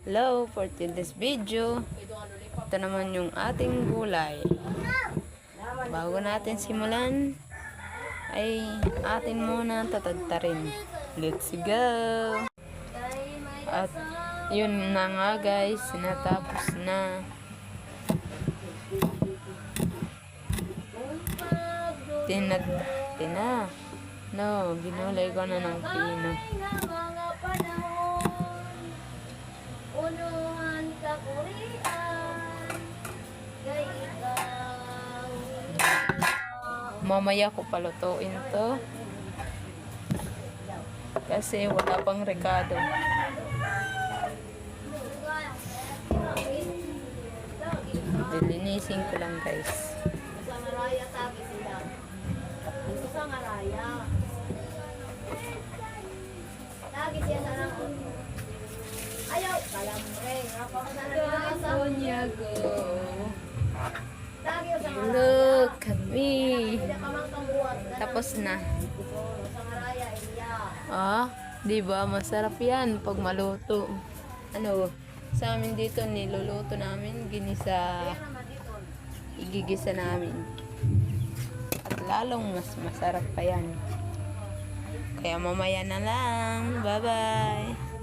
Hello, for today's video, ito naman yung ating gulay. Bago natin simulan, ay atin muna tatagtarin. Let's go! At yun na nga guys, sinatapos na. Ginulay ko na ng pino. Unuhan ka kurian, kay ikaw. Mamaya ko palutuin to. Kasi wala pang rekado. Dilinisin ko lang guys. Sa Maraya tabi sila. Dito sa Maraya. Lagi siya na lang. Ayaw, kalambre. Rapang na lang sa Kunyago. lagi sa Maraya. Look at me. Hindi ka mang kamuhat. Tapos na. Sa Maraya, iya. Ah, di ba masarap 'yan pag maluto. Ano, sa amin dito niluluto namin ginisa. Kaya naman dito. Igigisa namin. At lalong mas masarap pa 'yan. Kaya mamaya na lang. Bye-bye.